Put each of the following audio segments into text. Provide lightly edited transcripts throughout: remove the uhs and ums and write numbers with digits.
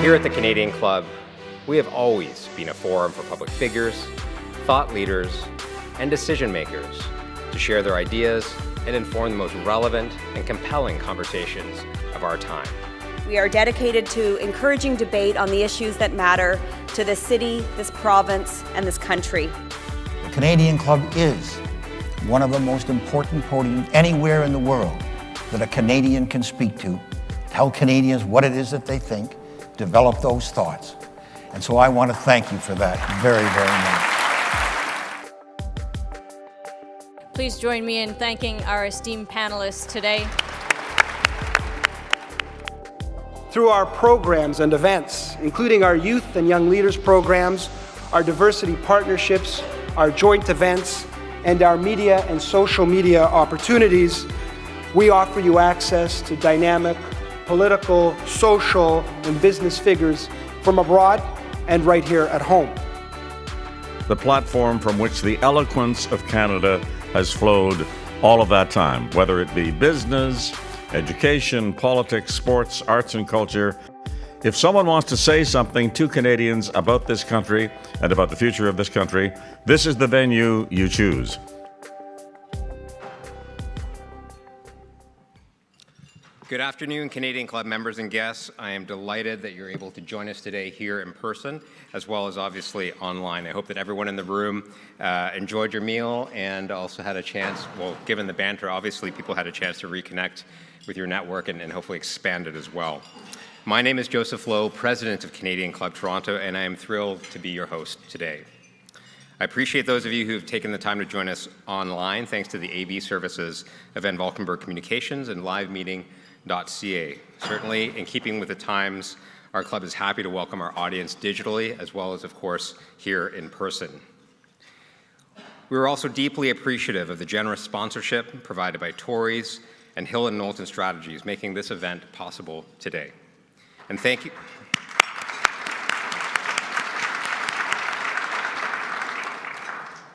Here at the Canadian Club, we have always been a forum for public figures, thought leaders, and decision makers to share their ideas and inform the most relevant and compelling conversations of our time. We are dedicated to encouraging debate on the issues that matter to this city, this province, and this country. The Canadian Club is one of the most important podiums anywhere in the world that a Canadian can speak to, tell Canadians what it is that they think, develop those thoughts. And so I want to thank you for that very, very much. Please join me in thanking our esteemed panelists today. Through our programs and events, including our youth and young leaders programs, our diversity partnerships, our joint events, and our media and social media opportunities, we offer you access to dynamic political, social, and business figures from abroad and right here at home. The platform from which the eloquence of Canada has flowed all of that time, whether it be business, education, politics, sports, arts, and culture. If someone wants to say something to Canadians about this country and about the future of this country, this is the venue you choose. Good afternoon, Canadian Club members and guests. I am delighted that you're able to join us today here in person, as well as obviously online. I hope that everyone in the room enjoyed your meal and also had a chance, well, given the banter, obviously people had a chance to reconnect with your network and hopefully expand it as well. My name is Joseph Lowe, President of Canadian Club Toronto, and I am thrilled to be your host today. I appreciate those of you who have taken the time to join us online, thanks to the AV services of Van Valkenburg Communications and LiveMeeting.ca. Certainly, in keeping with the times, our club is happy to welcome our audience digitally, as well as, of course, here in person. We are also deeply appreciative of the generous sponsorship provided by Tories and Hill & Knowlton Strategies, making this event possible today. And thank you.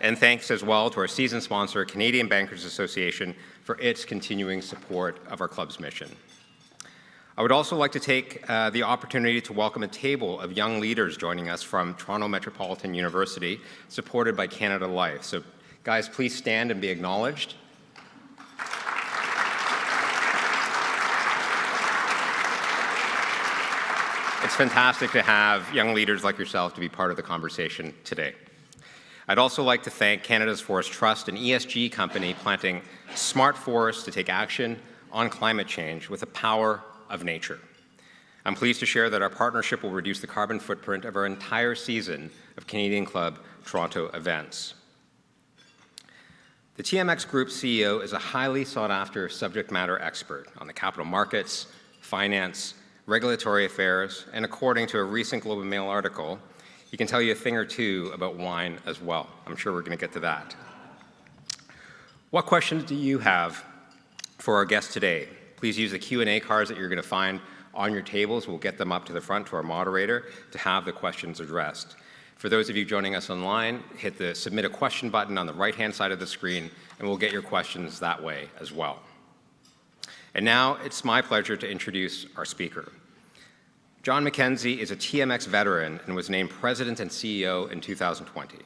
And thanks as well to our season sponsor, Canadian Bankers Association, for its continuing support of our club's mission. I would also like to take the opportunity to welcome a table of young leaders joining us from Toronto Metropolitan University, supported by Canada Life. So guys, please stand and be acknowledged. It's fantastic to have young leaders like yourself to be part of the conversation today. I'd also like to thank Canada's Forest Trust, an ESG company planting smart forests to take action on climate change with the power of nature. I'm pleased to share that our partnership will reduce the carbon footprint of our entire season of Canadian Club Toronto events. The TMX Group CEO is a highly sought-after subject matter expert on the capital markets, finance, regulatory affairs, and according to a recent Globe and Mail article, he can tell you a thing or two about wine as well. I'm sure we're going to get to that. What questions do you have for our guest today? Please use the Q&A cards that you're going to find on your tables. We'll get them up to the front to our moderator to have the questions addressed. For those of you joining us online, hit the Submit a Question button on the right-hand side of the screen, and we'll get your questions that way as well. And now it's my pleasure to introduce our speaker. John McKenzie is a TMX veteran and was named President and CEO in 2020.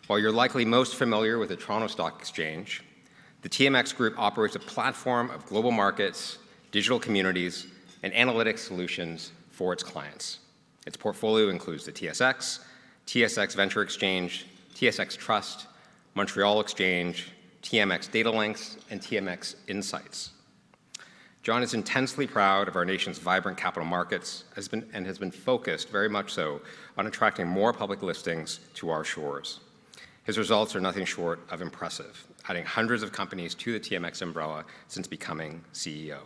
While you're likely most familiar with the Toronto Stock Exchange, the TMX Group operates a platform of global markets, digital communities, and analytics solutions for its clients. Its portfolio includes the TSX, TSX Venture Exchange, TSX Trust, Montreal Exchange, TMX Data Links, and TMX Insights. John is intensely proud of our nation's vibrant capital markets and has been focused, very much so, on attracting more public listings to our shores. His results are nothing short of impressive, adding hundreds of companies to the TMX umbrella since becoming CEO.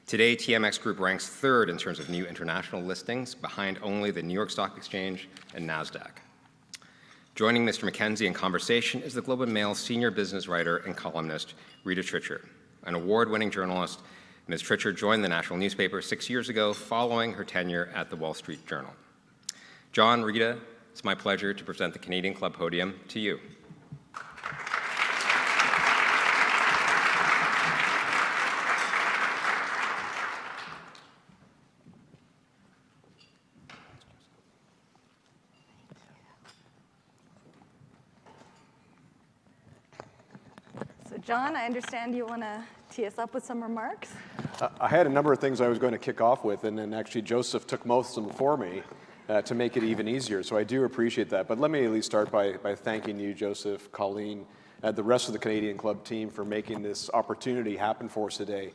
Today, TMX Group ranks third in terms of new international listings, behind only the New York Stock Exchange and NASDAQ. Joining Mr. McKenzie in conversation is the Globe and Mail senior business writer and columnist, Rita Trichur. An award-winning journalist, Ms. Trichur joined the national newspaper 6 years ago following her tenure at the Wall Street Journal. John, Rita, it's my pleasure to present the Canadian Club podium to you. John, I understand you want to tee us up with some remarks. I had a number of things I was going to kick off with, and then actually Joseph took most of them for me to make it even easier, so I do appreciate that. But let me at least start by thanking you, Joseph, Colleen, the rest of the Canadian Club team for making this opportunity happen for us today.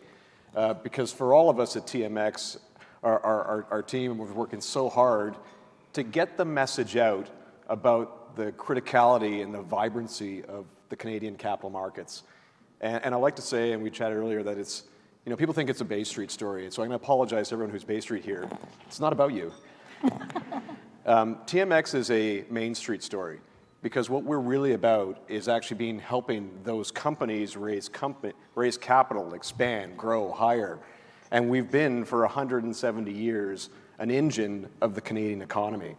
Because for all of us at TMX, our team was working so hard to get the message out about the criticality and the vibrancy of the Canadian capital markets. And I like to say, and we chatted earlier, that it's, people think it's a Bay Street story. And so I'm going to apologize to everyone who's Bay Street here. It's not about you. TMX is a Main Street story because what we're really about is actually helping those companies raise capital, expand, grow, hire. And we've been, for 170 years, an engine of the Canadian economy.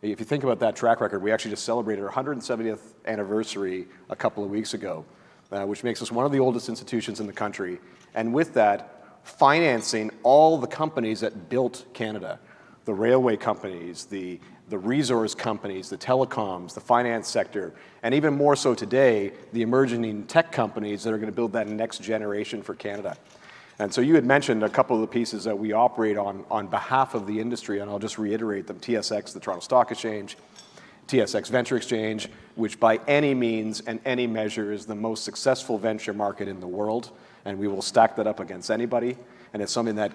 If you think about that track record, we actually just celebrated our 170th anniversary a couple of weeks ago, which makes us one of the oldest institutions in the country. And with that, financing all the companies that built Canada, the railway companies, the resource companies, the telecoms, the finance sector, and even more so today, the emerging tech companies that are going to build that next generation for Canada. And so you had mentioned a couple of the pieces that we operate on behalf of the industry, and I'll just reiterate them. TSX, the Toronto Stock Exchange, TSX Venture Exchange, which by any means and any measure is the most successful venture market in the world, and we will stack that up against anybody, and it's something that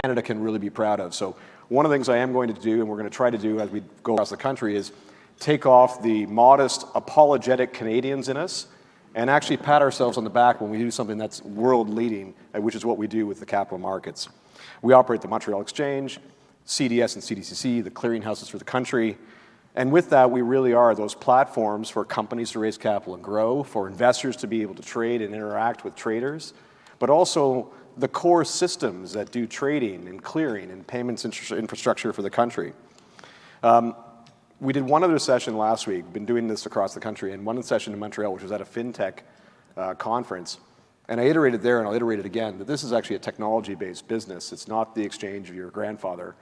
Canada can really be proud of. So one of the things I am going to do, and we're going to try to do as we go across the country, is take off the modest, apologetic Canadians in us and actually pat ourselves on the back when we do something that's world-leading, which is what we do with the capital markets. We operate the Montreal Exchange, CDS and CDCC, the clearinghouses for the country, and with that, we really are those platforms for companies to raise capital and grow, for investors to be able to trade and interact with traders, but also the core systems that do trading and clearing and payments infrastructure for the country. We did one other session last week, been doing this across the country, and one session in Montreal, which was at a FinTech conference. And I iterated there, and I'll iterate it again, that this is actually a technology-based business. It's not the exchange of your grandfather.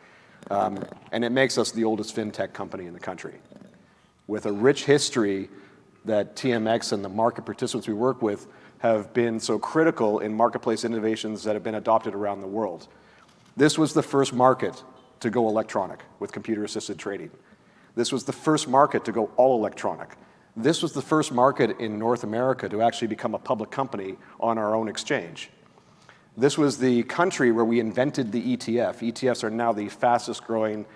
And it makes us the oldest FinTech company in the country, with a rich history that TMX and the market participants we work with have been so critical in marketplace innovations that have been adopted around the world. This was the first market to go electronic with computer-assisted trading. This was the first market to go all electronic. This was the first market in North America to actually become a public company on our own exchange. This was the country where we invented the ETF. ETFs are now the fastest growing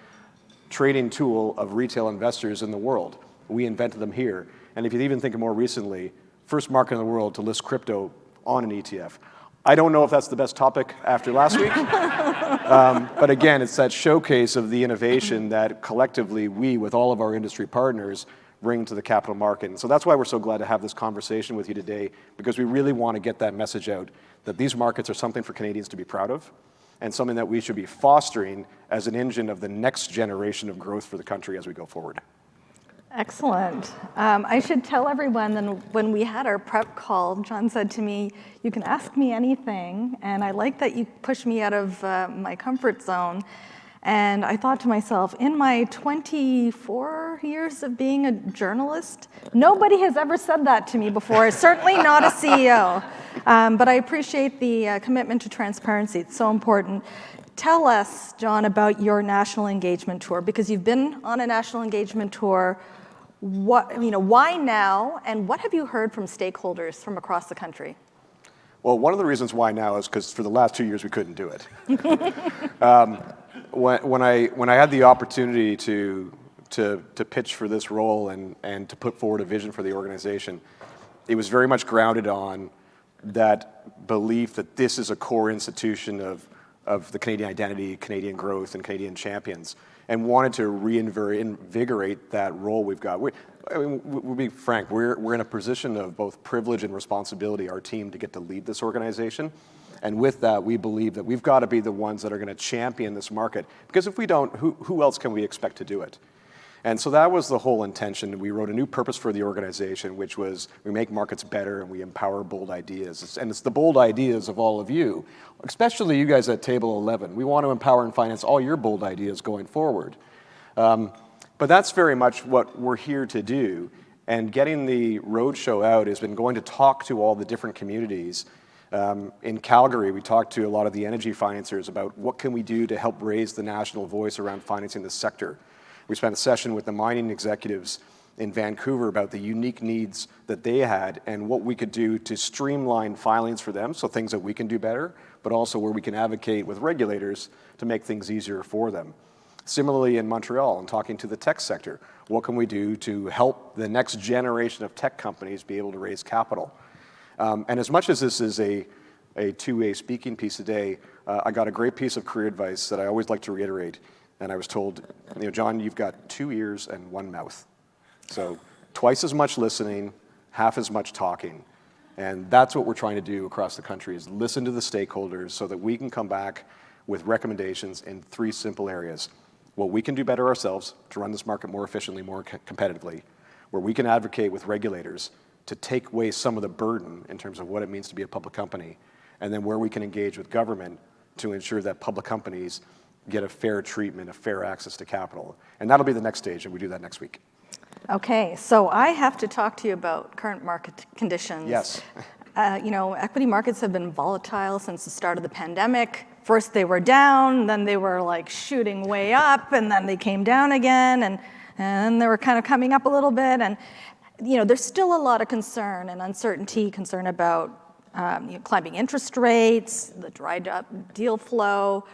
trading tool of retail investors in the world. We invented them here. And if you even think more recently, first market in the world to list crypto on an ETF. I don't know if that's the best topic after last week, but again, it's that showcase of the innovation that collectively we, with all of our industry partners, bring to the capital market. And so that's why we're so glad to have this conversation with you today, because we really want to get that message out, that these markets are something for Canadians to be proud of, and something that we should be fostering as an engine of the next generation of growth for the country as we go forward. Excellent. I should tell everyone that when we had our prep call, John said to me, you can ask me anything, and I like that you push me out of my comfort zone. And I thought to myself, in my 24 years of being a journalist, nobody has ever said that to me before, certainly not a CEO. But I appreciate the commitment to transparency. It's so important. Tell us, John, about your national engagement tour, because you've been on a national engagement tour. Why now, and what have you heard from stakeholders from across the country? Well, one of the reasons why now is because for the last 2 years we couldn't do it. When I had the opportunity to pitch for this role and to put forward a vision for the organization, it was very much grounded on that belief that this is a core institution of the Canadian identity, Canadian growth, and Canadian champions, and wanted to reinvigorate that role we've got. We'll be frank, we're in a position of both privilege and responsibility, our team, to get to lead this organization. And with that, we believe that we've got to be the ones that are going to champion this market. Because if we don't, who else can we expect to do it? And so that was the whole intention. We wrote a new purpose for the organization, which was we make markets better and we empower bold ideas. And it's the bold ideas of all of you, especially you guys at Table 11. We want to empower and finance all your bold ideas going forward. But that's very much what we're here to do. And getting the roadshow out has been going to talk to all the different communities. In Calgary, we talked to a lot of the energy financiers about what can we do to help raise the national voice around financing this sector. We spent a session with the mining executives in Vancouver about the unique needs that they had and what we could do to streamline filings for them, so things that we can do better, but also where we can advocate with regulators to make things easier for them. Similarly in Montreal, I'm talking to the tech sector. What can we do to help the next generation of tech companies be able to raise capital? And as much as this is a two-way speaking piece today, I got a great piece of career advice that I always like to reiterate. And I was told, John, you've got 2 ears and 1 mouth. So twice as much listening, half as much talking. And that's what we're trying to do across the country, is listen to the stakeholders so that we can come back with recommendations in 3 simple areas. What we can do better ourselves to run this market more efficiently, more competitively, where we can advocate with regulators to take away some of the burden in terms of what it means to be a public company, and then where we can engage with government to ensure that public companies get a fair treatment, a fair access to capital. And that'll be the next stage, and we do that next week. Okay, so I have to talk to you about current market conditions. Yes. Equity markets have been volatile since the start of the pandemic. First they were down, then they were like shooting way up, and then they came down again, and they were kind of coming up a little bit. And there's still a lot of concern and uncertainty, concern about climbing interest rates, the dried up deal flow,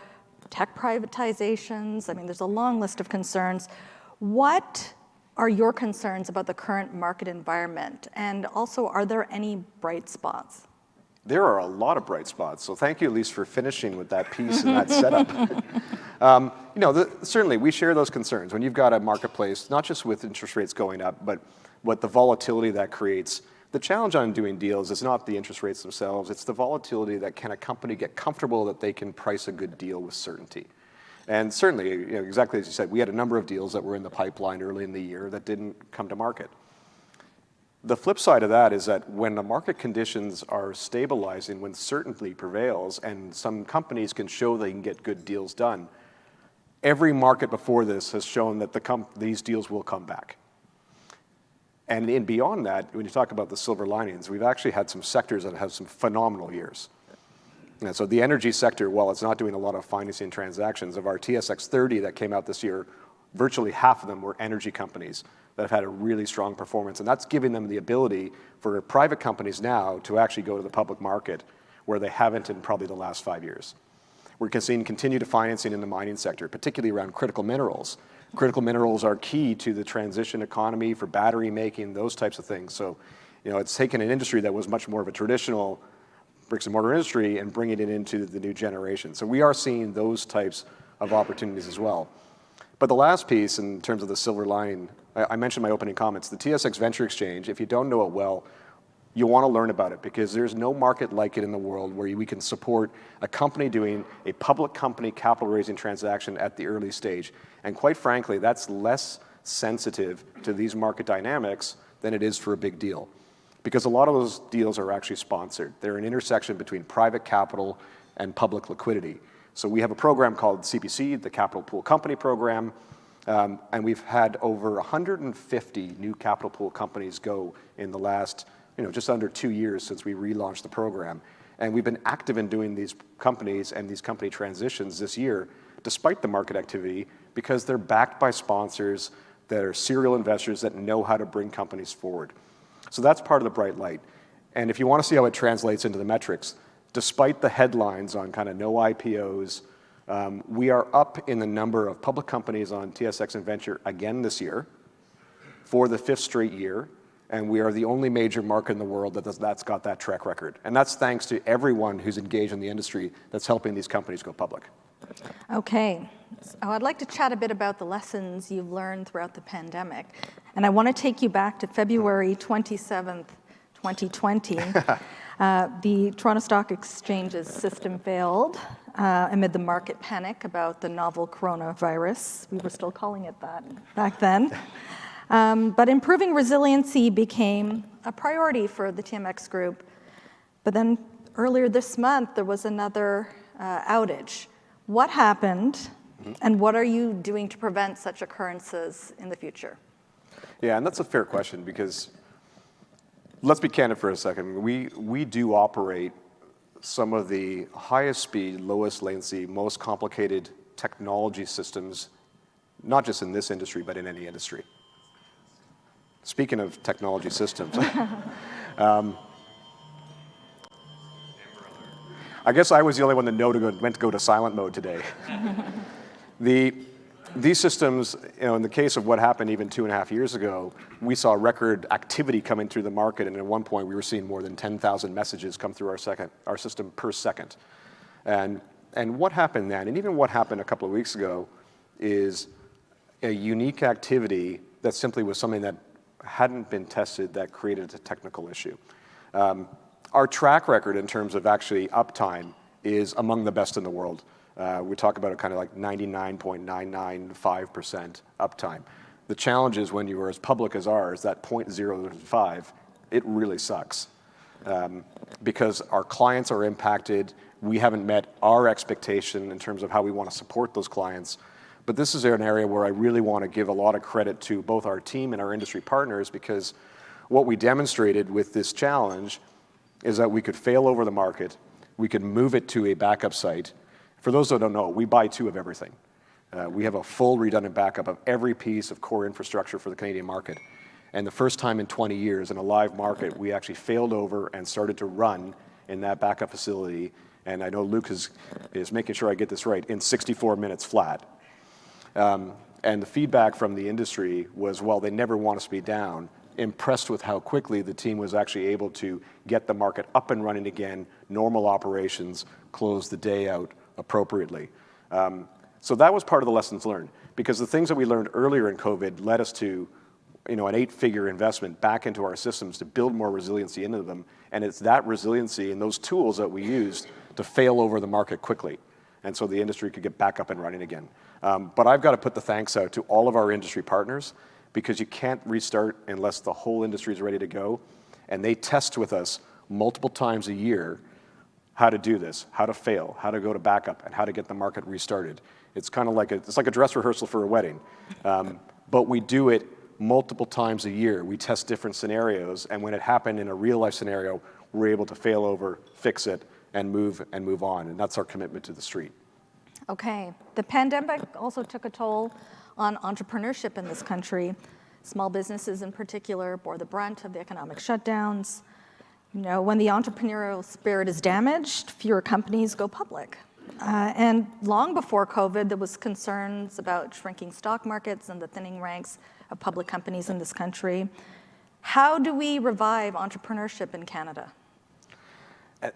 tech privatizations. I mean, there's a long list of concerns. What are your concerns about the current market environment? And also, are there any bright spots? There are a lot of bright spots. So thank you, Elise, for finishing with that piece and that setup. Certainly, we share those concerns. When you've got a marketplace, not just with interest rates going up, but what the volatility that creates. The challenge on doing deals is not the interest rates themselves, it's the volatility that can a company get comfortable that they can price a good deal with certainty. And certainly, exactly as you said, we had a number of deals that were in the pipeline early in the year that didn't come to market. The flip side of that is that when the market conditions are stabilizing, when certainty prevails, and some companies can show they can get good deals done, every market before this has shown that these deals will come back. And beyond that, when you talk about the silver linings, we've actually had some sectors that have some phenomenal years. And so the energy sector, while it's not doing a lot of financing transactions, of our TSX 30 that came out this year, virtually half of them were energy companies that have had a really strong performance. And that's giving them the ability for private companies now to actually go to the public market where they haven't in probably the last 5 years. We're seeing continued financing in the mining sector, particularly around critical minerals. Critical minerals are key to the transition economy for battery making, those types of things. So, it's taken an industry that was much more of a traditional bricks and mortar industry and bringing it into the new generation. So we are seeing those types of opportunities as well. But the last piece in terms of the silver lining, I mentioned in my opening comments, the TSX Venture Exchange, if you don't know it well, you want to learn about it because there's no market like it in the world where we can support a company doing a public company capital raising transaction at the early stage. And quite frankly, that's less sensitive to these market dynamics than it is for a big deal. Because a lot of those deals are actually sponsored. They're an intersection between private capital and public liquidity. So we have a program called CPC, the Capital Pool Company Program, and we've had over 150 new capital pool companies go in the last just under 2 years since we relaunched the program. And we've been active in doing these companies and these company transitions this year, despite the market activity, because they're backed by sponsors that are serial investors that know how to bring companies forward. So that's part of the bright light. And if you want to see how it translates into the metrics, despite the headlines on kind of no IPOs, we are up in the number of public companies on TSX and Venture again this year for the 5th straight year. And we are the only major market in the world that's got that track record. And that's thanks to everyone who's engaged in the industry that's helping these companies go public. Okay, so I'd like to chat a bit about the lessons you've learned throughout the pandemic. And I want to take you back to February 27th, 2020. The Toronto Stock Exchange's system failed amid the market panic about the novel coronavirus. We were still calling it that back then. But improving resiliency became a priority for the TMX Group. But then earlier this month, there was another outage. What happened, and what are you doing to prevent such occurrences in the future? Yeah, and that's a fair question because let's be candid for a second. We do operate some of the highest speed, lowest latency, most complicated technology systems, not just in this industry, but in any industry. Speaking of technology systems, I guess I was the only one that meant to go to silent mode today. These systems, in the case of what happened even 2.5 years ago, we saw record activity coming through the market, and at one point we were seeing more than 10,000 messages come through our system per second. And what happened then, and even what happened a couple of weeks ago, is a unique activity that simply was something that hadn't been tested that created a technical issue. Our track record in terms of actually uptime is among the best in the world. We talk about it kind of like 99.995% uptime. The challenge is when you are as public as ours, that 0.05, it really sucks. Because our clients are impacted, we haven't met our expectation in terms of how we want to support those clients. But this is an area where I really want to give a lot of credit to both our team and our industry partners, because what we demonstrated with this challenge is that we could fail over the market, we could move it to a backup site. For those that don't know, we buy 2 of everything. We have a full redundant backup of every piece of core infrastructure for the Canadian market. And the first time in 20 years in a live market, we actually failed over and started to run in that backup facility. And I know Luke is making sure I get this right, in 64 minutes flat. And the feedback from the industry was, well, they never want us to be down. Impressed with how quickly the team was actually able to get the market up and running again, normal operations, close the day out appropriately. So that was part of the lessons learned, because the things that we learned earlier in COVID led us to an 8-figure investment back into our systems to build more resiliency into them. And it's that resiliency and those tools that we used to fail over the market quickly. And so the industry could get back up and running again. But I've got to put the thanks out to all of our industry partners, because you can't restart unless the whole industry is ready to go. And they test with us multiple times a year how to do this, how to fail, how to go to backup, and how to get the market restarted. It's kind of like a dress rehearsal for a wedding. But we do it multiple times a year. We test different scenarios, and when it happened in a real life scenario, we're able to fail over, fix it, and move on. And that's our commitment to the street. Okay. The pandemic also took a toll on entrepreneurship in this country. Small businesses in particular bore the brunt of the economic shutdowns. When the entrepreneurial spirit is damaged, fewer companies go public. And long before COVID, there was concerns about shrinking stock markets and the thinning ranks of public companies in this country. How do we revive entrepreneurship in Canada?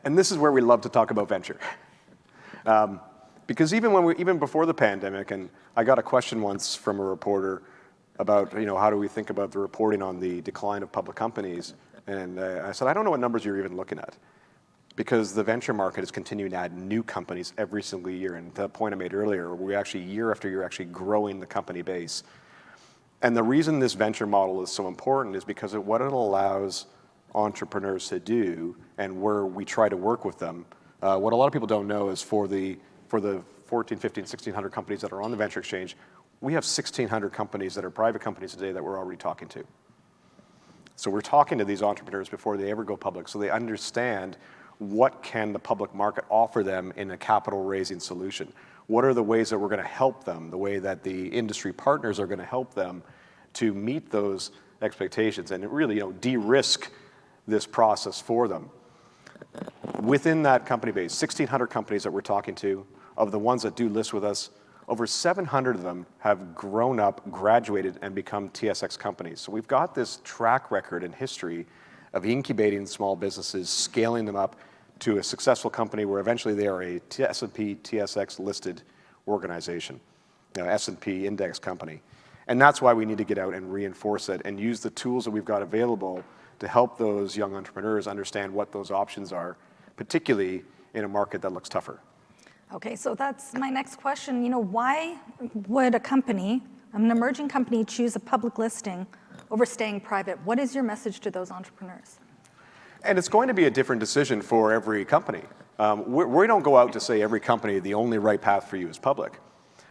And this is where we love to talk about venture. Because even before the pandemic, and I got a question once from a reporter about, how do we think about the reporting on the decline of public companies? And I said, I don't know what numbers you're even looking at, because the venture market is continuing to add new companies every single year. And the point I made earlier, we actually year after year actually growing the company base. And the reason this venture model is so important is because of what it allows entrepreneurs to do, and where we try to work with them. What a lot of people don't know is for the 14, 15, 1,600 companies that are on the venture exchange, we have 1,600 companies that are private companies today that we're already talking to. So we're talking to these entrepreneurs before they ever go public, so they understand what can the public market offer them in a capital raising solution. What are the ways that we're going to help them, the way that the industry partners are going to help them to meet those expectations and really de-risk this process for them. Within that company base, 1,600 companies that we're talking to, of the ones that do list with us, over 700 of them have grown up, graduated, and become TSX companies. So we've got this track record and history of incubating small businesses, scaling them up to a successful company where eventually they are a S&P TSX listed organization, S&P index company. And that's why we need to get out and reinforce it and use the tools that we've got available to help those young entrepreneurs understand what those options are, particularly in a market that looks tougher. Okay, so that's my next question. Why would a company, an emerging company, choose a public listing over staying private? What is your message to those entrepreneurs? And it's going to be a different decision for every company. We don't go out to say every company, the only right path for you is public.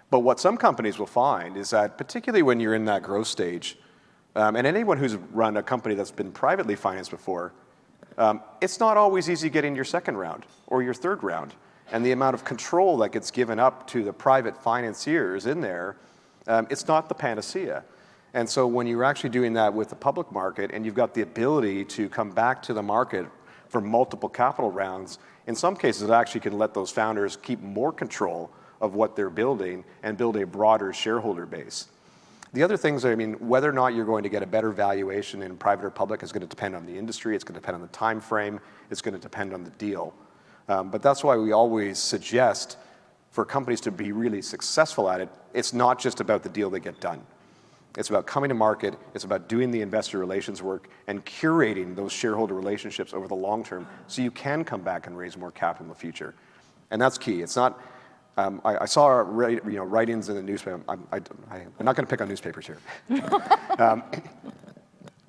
But what some companies will find is that, particularly when you're in that growth stage, And anyone who's run a company that's been privately financed before, it's not always easy getting your second round or your third round. And the amount of control that gets given up to the private financiers in there, it's not the panacea. And so when you're actually doing that with the public market and you've got the ability to come back to the market for multiple capital rounds, in some cases it actually can let those founders keep more control of what they're building and build a broader shareholder base. The other things, I mean, whether or not you're going to get a better valuation in private or public is going to depend on the industry, it's going to depend on the time frame, it's going to depend on the deal. But that's why we always suggest for companies to be really successful at it, it's not just about the deal they get done. It's about coming to market, it's about doing the investor relations work and curating those shareholder relationships over the long term so you can come back and raise more capital in the future. And that's key. It's not, I saw writings in the newspaper. I'm not going to pick on newspapers here.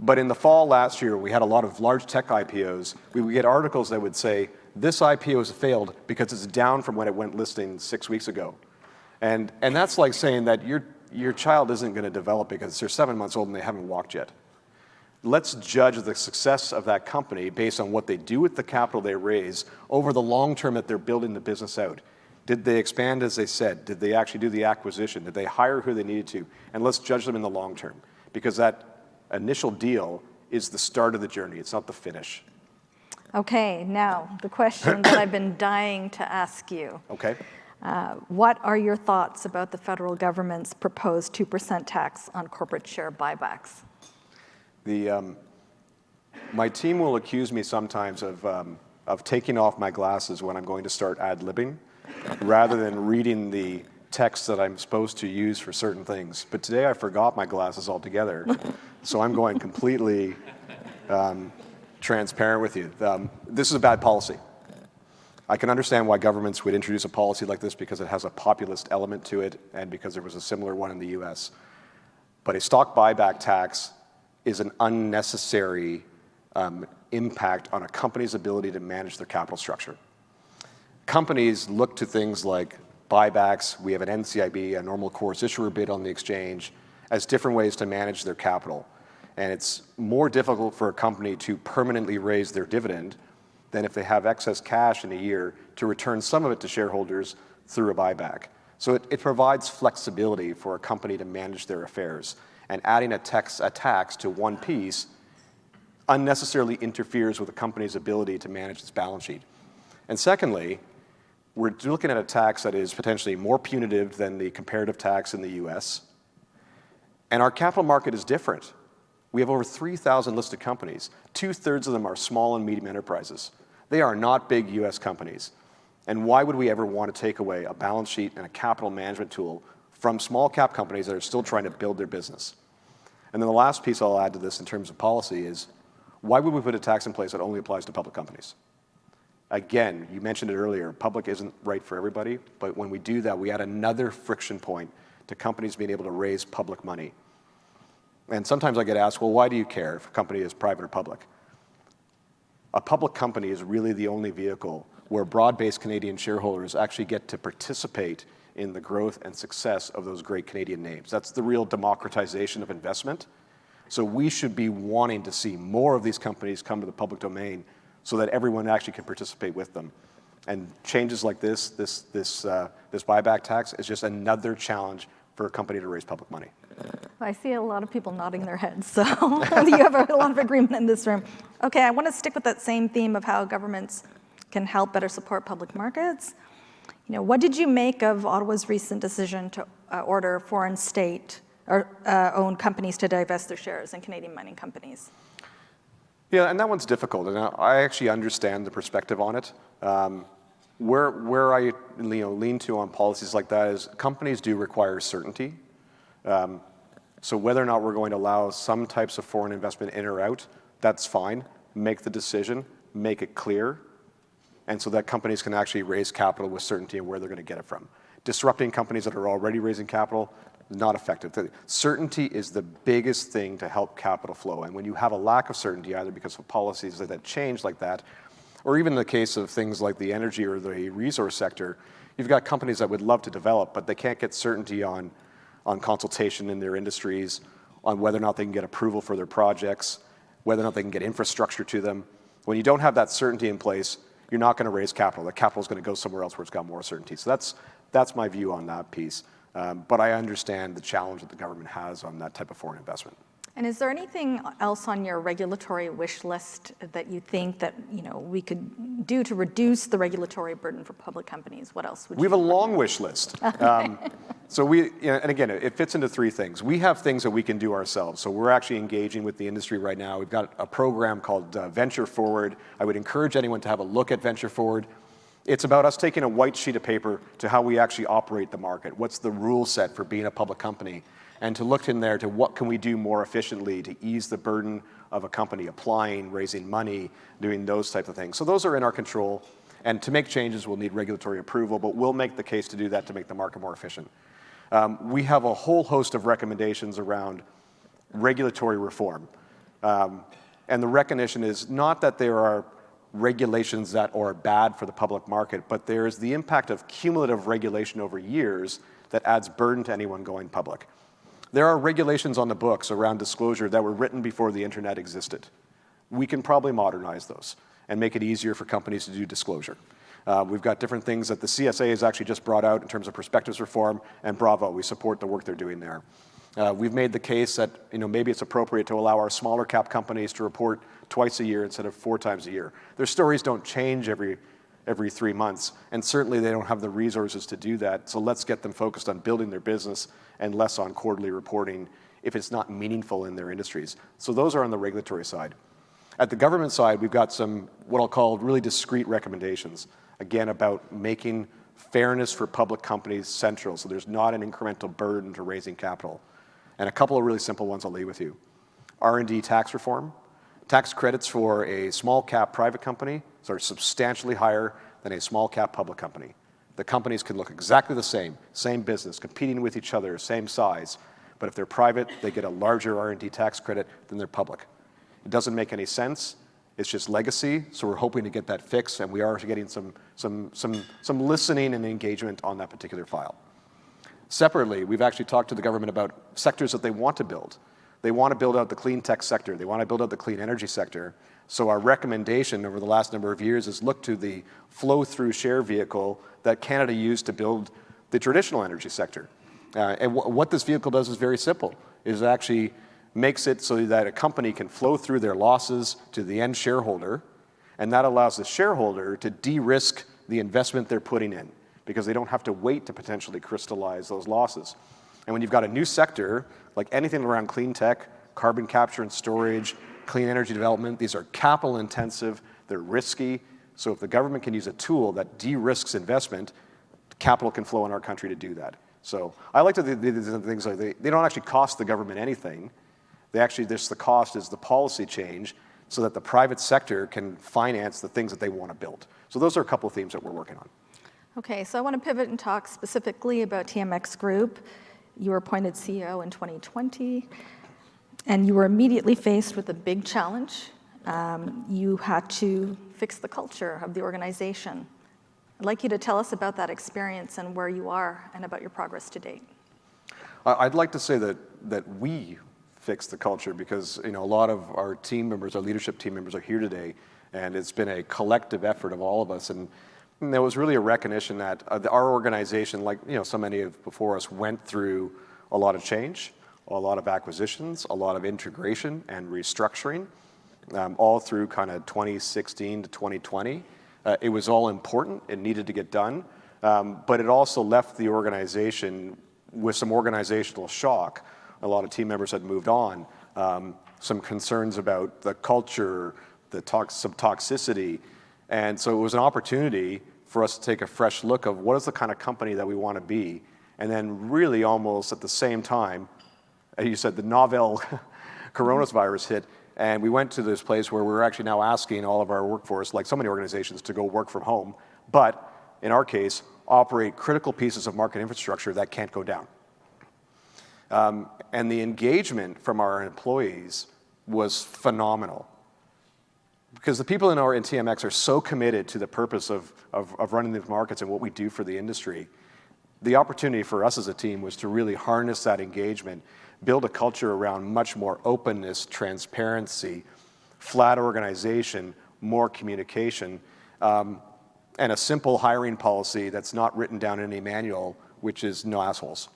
But in the fall last year, we had a lot of large tech IPOs. We would get articles that would say, this IPO has failed because it's down from when it went listing 6 weeks ago. And that's like saying that your child isn't going to develop because they're 7 months old and they haven't walked yet. Let's judge the success of that company based on what they do with the capital they raise over the long term that they're building the business out. Did they expand as they said? Did they actually do the acquisition? Did they hire who they needed to? And let's judge them in the long term, because that initial deal is the start of the journey. It's not the finish. Okay, now the question that I've been dying to ask you. Okay. What are your thoughts about the federal government's proposed 2% tax on corporate share buybacks? My team will accuse me sometimes of taking off my glasses when I'm going to start ad-libbing, rather than reading the text that I'm supposed to use for certain things. But today I forgot my glasses altogether, so I'm going completely transparent with you. This is a bad policy. I can understand why governments would introduce a policy like this because it has a populist element to it and because there was a similar one in the US. But a stock buyback tax is an unnecessary impact on a company's ability to manage their capital structure. Companies look to things like buybacks, we have an NCIB, a normal course issuer bid on the exchange, as different ways to manage their capital. And it's more difficult for a company to permanently raise their dividend than if they have excess cash in a year to return some of it to shareholders through a buyback. So it provides flexibility for a company to manage their affairs. And adding a tax to one piece unnecessarily interferes with a company's ability to manage its balance sheet. And secondly, we're looking at a tax that is potentially more punitive than the comparative tax in the US. And our capital market is different. We have over 3,000 listed companies. 2/3 of them are small and medium enterprises. They are not big US companies. And why would we ever want to take away a balance sheet and a capital management tool from small cap companies that are still trying to build their business? And then the last piece I'll add to this in terms of policy is, why would we put a tax in place that only applies to public companies? Again, you mentioned it earlier, public isn't right for everybody, but when we do that, we add another friction point to companies being able to raise public money. And sometimes I get asked, well, why do you care if a company is private or public? A public company is really the only vehicle where broad-based Canadian shareholders actually get to participate in the growth and success of those great Canadian names. That's the real democratization of investment. So we should be wanting to see more of these companies come to the public domain so that everyone actually can participate with them. And changes like this buyback tax is just another challenge for a company to raise public money. I see a lot of people nodding their heads, so you have a lot of agreement in this room. Okay, I want to stick with that same theme of how governments can help better support public markets. What did you make of Ottawa's recent decision to order foreign state or owned companies to divest their shares in Canadian mining companies? Yeah, and that one's difficult, and I actually understand the perspective on it. Where I lean to on policies like that is companies do require certainty. So whether or not we're going to allow some types of foreign investment in or out, that's fine. Make the decision, make it clear, and so that companies can actually raise capital with certainty and where they're going to get it from. Disrupting companies that are already raising capital, not effective. Certainty is the biggest thing to help capital flow. And when you have a lack of certainty, either because of policies that change like that, or even in the case of things like the energy or the resource sector, you've got companies that would love to develop, but they can't get certainty on consultation in their industries, on whether or not they can get approval for their projects, whether or not they can get infrastructure to them. When you don't have that certainty in place, you're not going to raise capital. The capital is going to go somewhere else where it's got more certainty. So that's my view on that piece. But I understand the challenge that the government has on that type of foreign investment. And is there anything else on your regulatory wish list that you think that we could do to reduce the regulatory burden for public companies? What else would you? We have a long wish list. So and again, it fits into three things. We have things that we can do ourselves. So we're actually engaging with the industry right now. We've got a program called Venture Forward. I would encourage anyone to have a look at Venture Forward. It's about us taking a white sheet of paper to how we actually operate the market. What's the rule set for being a public company? And to look in there to what can we do more efficiently to ease the burden of a company applying, raising money, doing those types of things. So those are in our control. And to make changes, we'll need regulatory approval, but we'll make the case to do that to make the market more efficient. We have a whole host of recommendations around regulatory reform. And the recognition is not that there are regulations that are bad for the public market, but there is the impact of cumulative regulation over years that adds burden to anyone going public. There are regulations on the books around disclosure that were written before the internet existed. We can probably modernize those and make it easier for companies to do disclosure. We've got different things that the CSA has actually just brought out in terms of prospectus reform, and bravo, we support the work they're doing there. We've made the case that maybe it's appropriate to allow our smaller cap companies to report twice a year instead of 4 times a year. Their stories don't change every 3 months, and certainly they don't have the resources to do that. So let's get them focused on building their business and less on quarterly reporting if it's not meaningful in their industries. So those are on the regulatory side. At the government side, we've got some what I'll call really discrete recommendations, again, about making fairness for public companies central, so there's not an incremental burden to raising capital. And a couple of really simple ones I'll leave with you. R&D tax reform. Tax credits for a small cap private company are substantially higher than a small cap public company. The companies can look exactly the same business, competing with each other, same size. But if they're private, they get a larger R&D tax credit than they're public. It doesn't make any sense. It's just legacy, so we're hoping to get that fixed, and we are getting some listening and engagement on that particular file. Separately, we've actually talked to the government about sectors that they want to build. They want to build out the clean tech sector. They want to build out the clean energy sector. So our recommendation over the last number of years is look to the flow-through share vehicle that Canada used to build the traditional energy sector. And what this vehicle does is very simple, is it actually makes it so that a company can flow through their losses to the end shareholder, and that allows the shareholder to de-risk the investment they're putting in, because they don't have to wait to potentially crystallize those losses. And when you've got a new sector, like anything around clean tech, carbon capture and storage, clean energy development, these are capital intensive, they're risky. So if the government can use a tool that de-risks investment, capital can flow in our country to do that. So I like to do these things like they don't actually cost the government anything. They actually, the cost is the policy change so that the private sector can finance the things that they want to build. So those are a couple of themes that we're working on. Okay, so I want to pivot and talk specifically about TMX Group. You were appointed CEO in 2020, and you were immediately faced with a big challenge. You had to fix the culture of the organization. I'd like you to tell us about that experience and where you are and about your progress to date. I'd like to say that we fixed the culture because a lot of our team members, our leadership team members are here today, and it's been a collective effort of all of us. And there was really a recognition that our organization, like so many of before us, went through a lot of change, a lot of acquisitions, a lot of integration and restructuring, all through kind of 2016 to 2020. It was all important. It needed to get done, but it also left the organization with some organizational shock. A lot of team members had moved on, some concerns about the culture, some toxicity. And so it was an opportunity for us to take a fresh look of what is the kind of company that we want to be. And then really almost at the same time, as you said, the novel coronavirus hit, and we went to this place where we're actually now asking all of our workforce, like so many organizations, to go work from home, but in our case, operate critical pieces of market infrastructure that can't go down. And the engagement from our employees was phenomenal. Because the people in TMX are so committed to the purpose of running these markets and what we do for the industry. The opportunity for us as a team was to really harness that engagement, build a culture around much more openness, transparency, flat organization, more communication, and a simple hiring policy that's not written down in any manual, which is no assholes.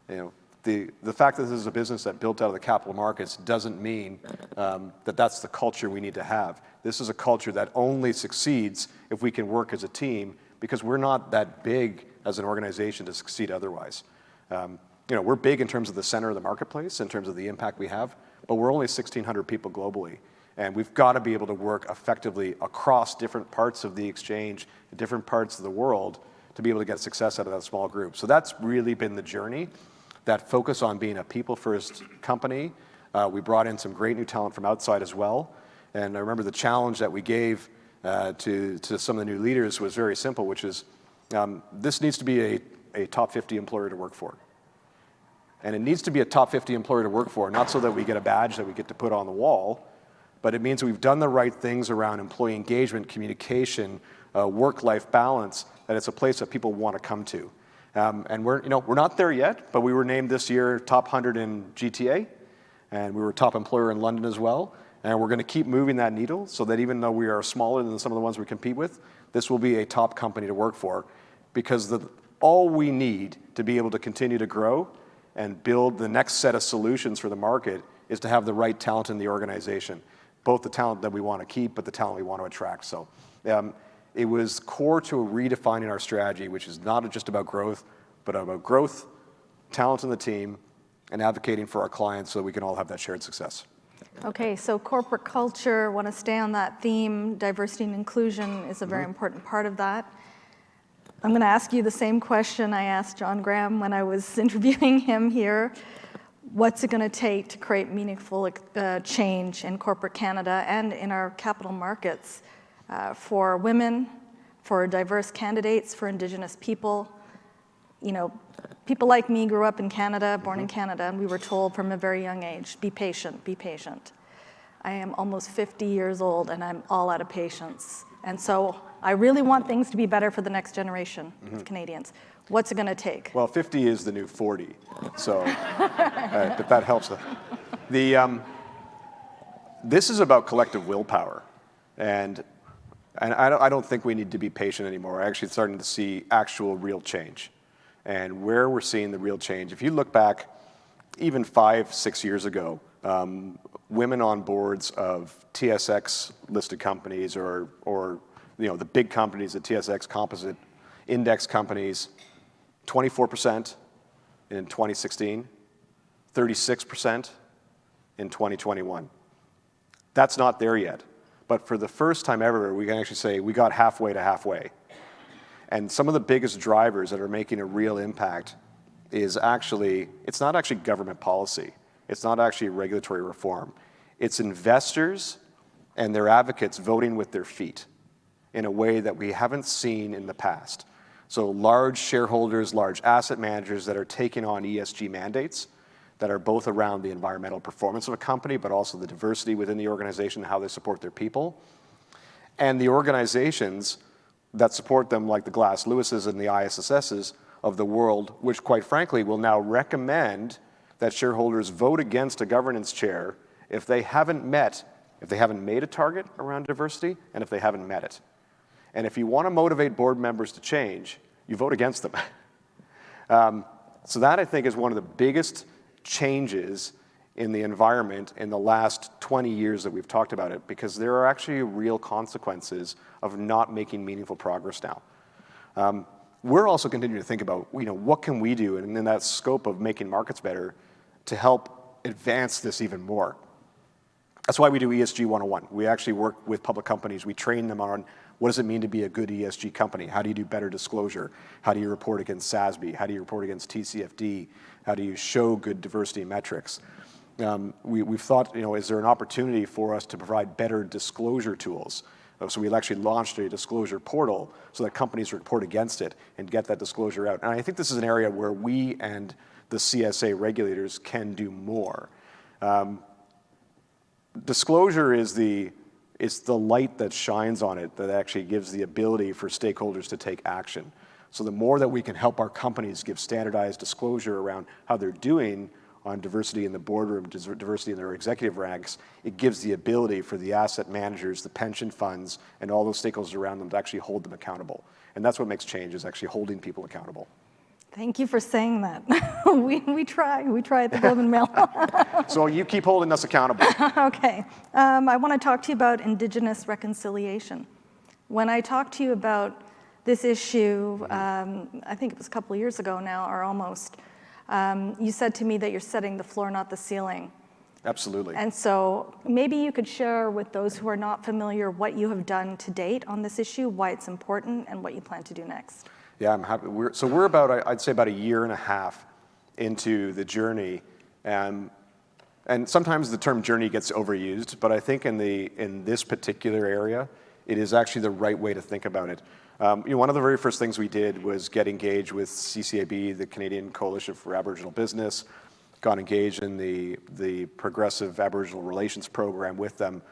You know, the fact that this is a business that built out of the capital markets doesn't mean that that's the culture we need to have. This is a culture that only succeeds if we can work as a team, because we're not that big as an organization to succeed otherwise. You know, we're big in terms of the center of the marketplace, in terms of the impact we have, but we're only 1,600 people globally. And we've got to be able to work effectively across different parts of the exchange, different parts of the world, to be able to get success out of that small group. So that's really been the journey, that focus on being a people-first company. We brought in some great new talent from outside as well. And I remember the challenge that we gave to some of the new leaders was very simple, which is this needs to be a top 50 employer to work for. And it needs to be a top 50 employer to work for, not so that we get a badge that we get to put on the wall, but it means we've done the right things around employee engagement, communication, work-life balance, that it's a place that people want to come to. And we're not there yet, but we were named this year top 100 in GTA, and we were top employer in London as well. And we're going to keep moving that needle so that even though we are smaller than some of the ones we compete with, this will be a top company to work for, because all we need to be able to continue to grow and build the next set of solutions for the market is to have the right talent in the organization, both the talent that we want to keep, but the talent we want to attract. So it was core to redefining our strategy, which is not just about growth, but about growth, talent in the team, and advocating for our clients so that we can all have that shared success. Okay, so corporate culture, want to stay on that theme. Diversity and inclusion is a very important part of that. I'm going to ask you the same question I asked John Graham when I was interviewing him here. What's it going to take to create meaningful change in corporate Canada and in our capital markets for women, for diverse candidates, for Indigenous people? You know, people like me grew up in Canada, born in Canada, and we were told from a very young age, be patient, be patient. I am almost 50 years old, and I'm all out of patience. And so I really want things to be better for the next generation of Canadians. What's it going to take? Well, 50 is the new 40, so if that helps. This is about collective willpower, and I don't think we need to be patient anymore. We're actually starting to see actual real change. And where we're seeing the real change, if you look back even 5-6 years ago, women on boards of TSX listed companies or the big companies, the TSX composite index companies, 24% in 2016, 36% in 2021. That's not there yet. But for the first time ever, we can actually say we got halfway to halfway. And some of the biggest drivers that are making a real impact is actually, it's not actually government policy. It's not actually regulatory reform. It's investors and their advocates voting with their feet in a way that we haven't seen in the past. So large shareholders, large asset managers that are taking on ESG mandates that are both around the environmental performance of a company, but also the diversity within the organization, how they support their people. And the organizations that support them, like the Glass Lewis's and the ISSS's of the world, which quite frankly will now recommend that shareholders vote against a governance chair if they haven't made a target around diversity, and if they haven't met it. And if you want to motivate board members to change, you vote against them. So that, I think, is one of the biggest changes in the environment in the last 20 years that we've talked about it, because there are actually real consequences of not making meaningful progress now. We're also continuing to think about, what can we do in that scope of making markets better to help advance this even more. That's why we do ESG 101. We actually work with public companies. We train them on what does it mean to be a good ESG company? How do you do better disclosure? How do you report against SASB? How do you report against TCFD? How do you show good diversity metrics? We've thought, is there an opportunity for us to provide better disclosure tools? So we actually launched a disclosure portal so that companies report against it and get that disclosure out. And I think this is an area where we and the CSA regulators can do more. Disclosure is the light that shines on it that actually gives the ability for stakeholders to take action. So the more that we can help our companies give standardized disclosure around how they're doing on diversity in the boardroom, diversity in their executive ranks, it gives the ability for the asset managers, the pension funds, and all those stakeholders around them to actually hold them accountable. And that's what makes change, is actually holding people accountable. Thank you for saying that. we try at the Globe and Mail. So you keep holding us accountable. Okay. I want to talk to you about Indigenous reconciliation. When I talked to you about this issue, I think it was a couple of years ago now, or almost, you said to me that you're setting the floor, not the ceiling. Absolutely. And so maybe you could share with those who are not familiar what you have done to date on this issue, why it's important, and what you plan to do next. Yeah, I'm happy. We're about, I'd say about a year and a half into the journey. And sometimes the term journey gets overused, but I think in this particular area, it is actually the right way to think about it. One of the very first things we did was get engaged with CCAB, the Canadian Coalition for Aboriginal Business, got engaged in the Progressive Aboriginal Relations Program with them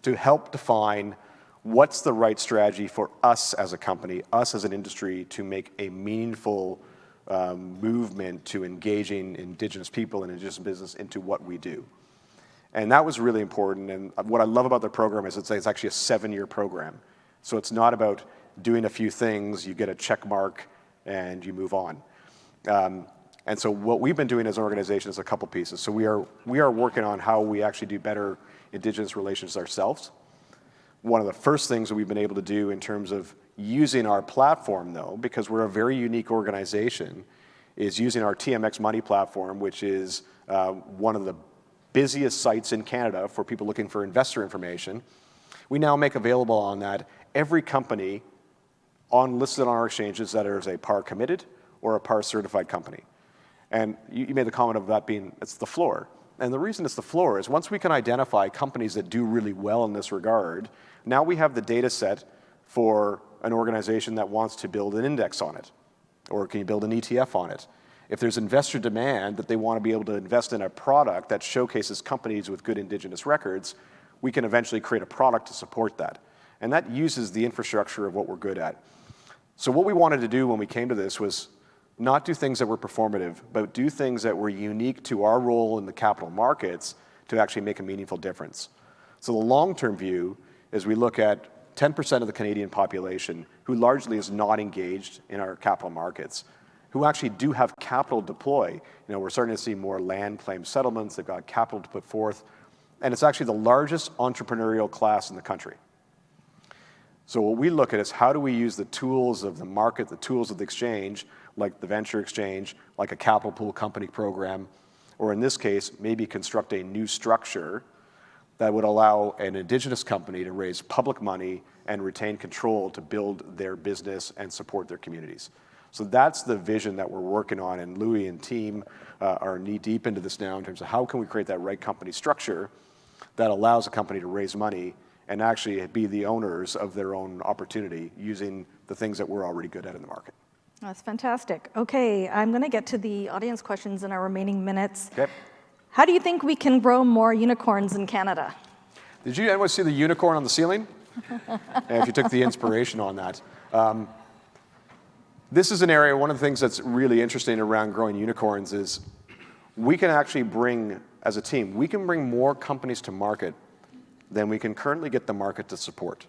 to help define what's the right strategy for us as a company, us as an industry, to make a meaningful movement to engaging Indigenous people and Indigenous business into what we do. And that was really important. And what I love about the program is it's actually a 7-year program. So it's not about doing a few things, you get a check mark, and you move on. And so what we've been doing as an organization is a couple pieces. So we are working on how we actually do better Indigenous relations ourselves. One of the first things that we've been able to do in terms of using our platform, though, because we're a very unique organization, is using our TMX Money platform, which is one of the busiest sites in Canada for people looking for investor information. We now make available on that every company listed on our exchanges that is a PAR committed or a PAR certified company. And you made the comment of that being, it's the floor. And the reason it's the floor is once we can identify companies that do really well in this regard, now we have the data set for an organization that wants to build an index on it, or can you build an ETF on it. If there's investor demand that they want to be able to invest in a product that showcases companies with good Indigenous records, we can eventually create a product to support that. And that uses the infrastructure of what we're good at. So what we wanted to do when we came to this was not do things that were performative, but do things that were unique to our role in the capital markets to actually make a meaningful difference. So the long-term view is we look at 10% of the Canadian population who largely is not engaged in our capital markets, who actually do have capital deploy. We're starting to see more land claim settlements. They've got capital to put forth. And it's actually the largest entrepreneurial class in the country. So what we look at is how do we use the tools of the market, the tools of the exchange, like the venture exchange, like a capital pool company program, or in this case, maybe construct a new structure that would allow an Indigenous company to raise public money and retain control to build their business and support their communities. So that's the vision that we're working on, and Louis and team are knee-deep into this now in terms of how can we create that right company structure that allows a company to raise money and actually be the owners of their own opportunity using the things that we're already good at in the market. That's fantastic. Okay, I'm going to get to the audience questions in our remaining minutes. Okay. How do you think we can grow more unicorns in Canada? Did you anyone see the unicorn on the ceiling? If you took the inspiration on that. This is an area, one of the things that's really interesting around growing unicorns is we can actually bring, as a team, we can bring more companies to market than we can currently get the market to support.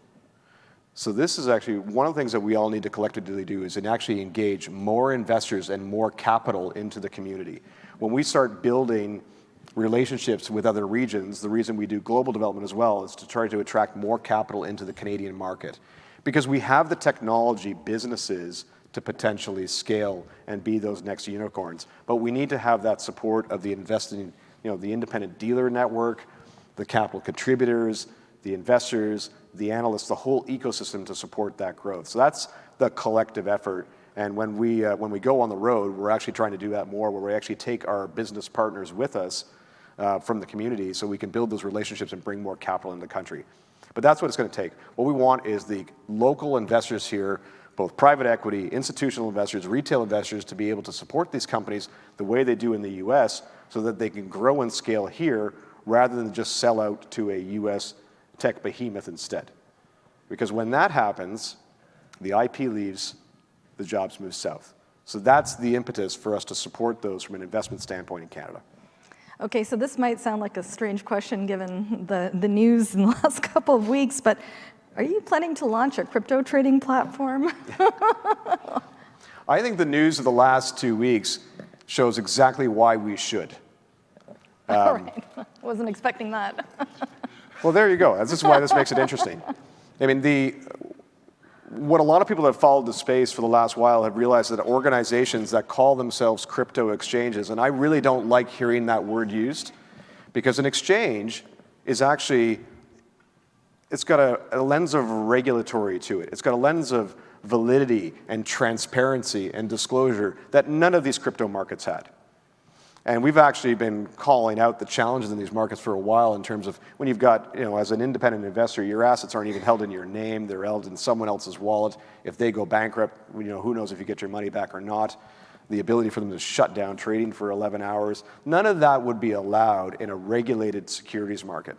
So this is actually one of the things that we all need to collectively do is actually engage more investors and more capital into the community. When we start building relationships with other regions, the reason we do global development as well is to try to attract more capital into the Canadian market. Because we have the technology businesses to potentially scale and be those next unicorns. But we need to have that support of the investing, the independent dealer network, the capital contributors, the investors, the analysts, the whole ecosystem to support that growth. So that's the collective effort. And when we go on the road, we're actually trying to do that more, where we actually take our business partners with us from the community so we can build those relationships and bring more capital into the country. But that's what it's going to take. What we want is the local investors here, both private equity, institutional investors, retail investors, to be able to support these companies the way they do in the US so that they can grow and scale here rather than just sell out to a US tech behemoth instead. Because when that happens, the IP leaves, the jobs move south. So that's the impetus for us to support those from an investment standpoint in Canada. Okay, so this might sound like a strange question given the news in the last couple of weeks, but are you planning to launch a crypto trading platform? I think the news of the last 2 weeks shows exactly why we should. All right, wasn't expecting that. Well, there you go. This is why this makes it interesting. I mean, what a lot of people that have followed the space for the last while have realized that organizations that call themselves crypto exchanges, and I really don't like hearing that word used, because an exchange is actually, it's got a lens of regulatory to it. It's got a lens of validity and transparency and disclosure that none of these crypto markets had. And we've actually been calling out the challenges in these markets for a while in terms of when you've got, as an independent investor, your assets aren't even held in your name, they're held in someone else's wallet. If they go bankrupt, who knows if you get your money back or not. The ability for them to shut down trading for 11 hours. None of that would be allowed in a regulated securities market.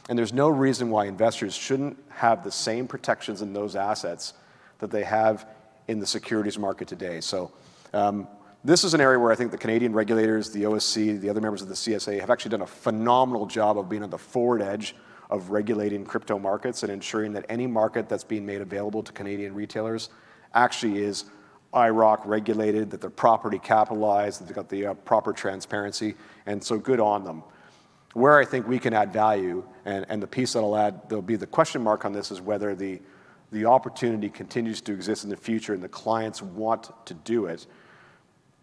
And there's no reason why investors shouldn't have the same protections in those assets that they have in the securities market today. So this is an area where I think the Canadian regulators, the OSC, the other members of the CSA have actually done a phenomenal job of being on the forward edge of regulating crypto markets and ensuring that any market that's being made available to Canadian retailers actually is IROC regulated, that they're properly capitalized, that they've got the proper transparency, and so good on them. Where I think we can add value, and the piece that I'll add, there'll be the question mark on this, is whether the opportunity continues to exist in the future and the clients want to do it.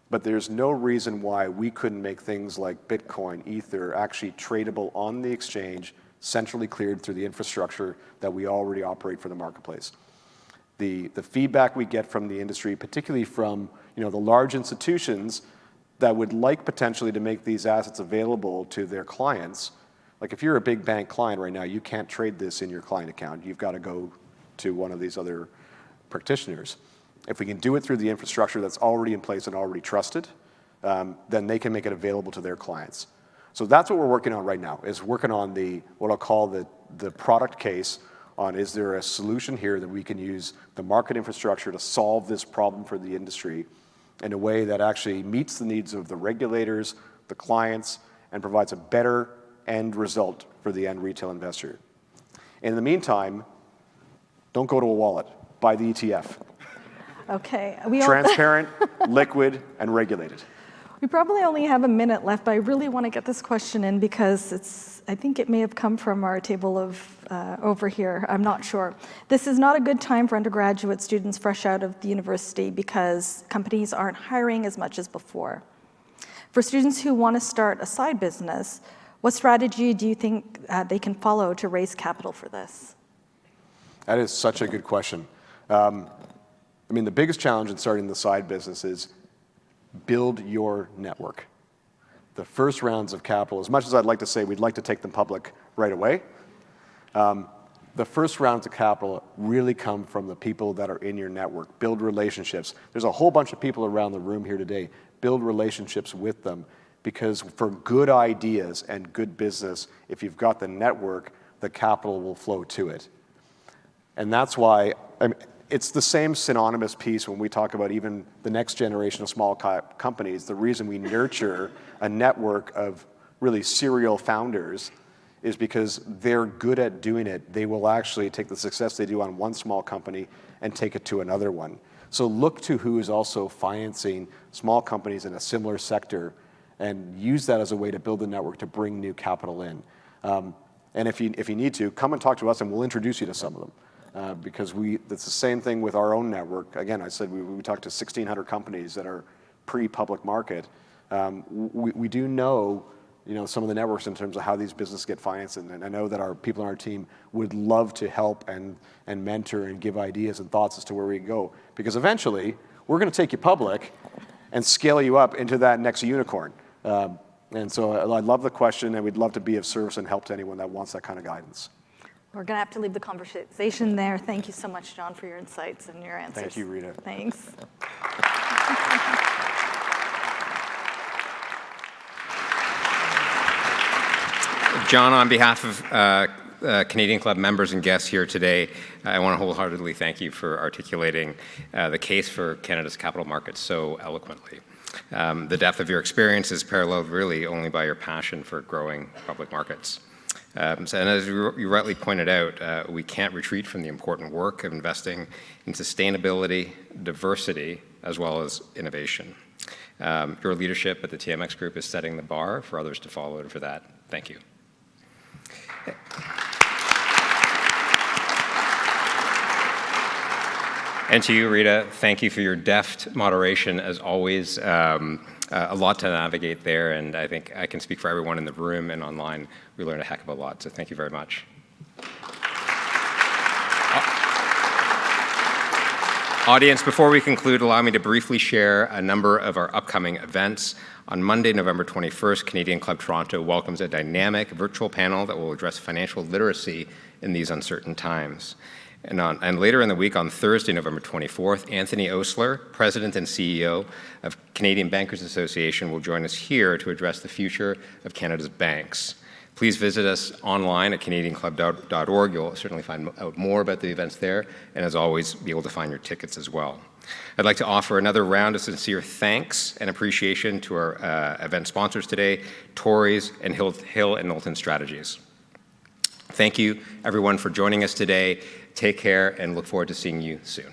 But there's no reason why we couldn't make things like Bitcoin, Ether, actually tradable on the exchange, centrally cleared through the infrastructure that we already operate for the marketplace. The feedback we get from the industry, particularly from the large institutions that would like potentially to make these assets available to their clients. Like if you're a big bank client right now, you can't trade this in your client account. You've got to go to one of these other practitioners. If we can do it through the infrastructure that's already in place and already trusted, then they can make it available to their clients. So that's what we're working on right now, is working on what I'll call the product case on, is there a solution here that we can use the market infrastructure to solve this problem for the industry in a way that actually meets the needs of the regulators, the clients, and provides a better end result for the end retail investor. In the meantime, don't go to a wallet, buy the ETF. Okay. Transparent, liquid, and regulated. We probably only have a minute left, but I really want to get this question in because I think it may have come from our table of over here. I'm not sure. This is not a good time for undergraduate students fresh out of the university because companies aren't hiring as much as before. For students who want to start a side business, what strategy do you think they can follow to raise capital for this? That is such a good question. The biggest challenge in starting the side business is build your network. The first rounds of capital, as much as I'd like to say we'd like to take them public right away, the first rounds of capital really come from the people that are in your network. Build relationships. There's a whole bunch of people around the room here today. Build relationships with them, because for good ideas and good business, if you've got the network, the capital will flow to it. And that's why it's the same synonymous piece when we talk about even the next generation of small companies. The reason we nurture a network of really serial founders is because they're good at doing it. They will actually take the success they do on one small company and take it to another one. So look to who is also financing small companies in a similar sector and use that as a way to build a network to bring new capital in. And if you need to, come and talk to us and we'll introduce you to some of them. Because it's the same thing with our own network. Again, I said we talked to 1,600 companies that are pre-public market. We do know, some of the networks in terms of how these businesses get financed, and I know that our people on our team would love to help and mentor and give ideas and thoughts as to where we can go. Because eventually, we're going to take you public and scale you up into that next unicorn. And so I love the question, and we'd love to be of service and help to anyone that wants that kind of guidance. We're going to have to leave the conversation there. Thank you so much, John, for your insights and your answers. Thank you, Rita. Thanks. John, on behalf of Canadian Club members and guests here today, I want to wholeheartedly thank you for articulating the case for Canada's capital markets so eloquently. The depth of your experience is paralleled really only by your passion for growing public markets. And as you rightly pointed out, we can't retreat from the important work of investing in sustainability, diversity, as well as innovation. Your leadership at the TMX Group is setting the bar for others to follow, and for that, thank you. And to you, Rita, thank you for your deft moderation, as always. A lot to navigate there, and I think I can speak for everyone in the room and online. We learned a heck of a lot, so thank you very much. Audience, before we conclude, allow me to briefly share a number of our upcoming events. On Monday, November 21st, Canadian Club Toronto welcomes a dynamic virtual panel that will address financial literacy in these uncertain times. And later in the week, on Thursday, November 24th, Anthony Osler, President and CEO of Canadian Bankers Association, will join us here to address the future of Canada's banks. Please visit us online at canadianclub.org. You'll certainly find out more about the events there, and as always, be able to find your tickets as well. I'd like to offer another round of sincere thanks and appreciation to our event sponsors today, Tories and Hill and Knowlton Strategies. Thank you, everyone, for joining us today. Take care, and look forward to seeing you soon.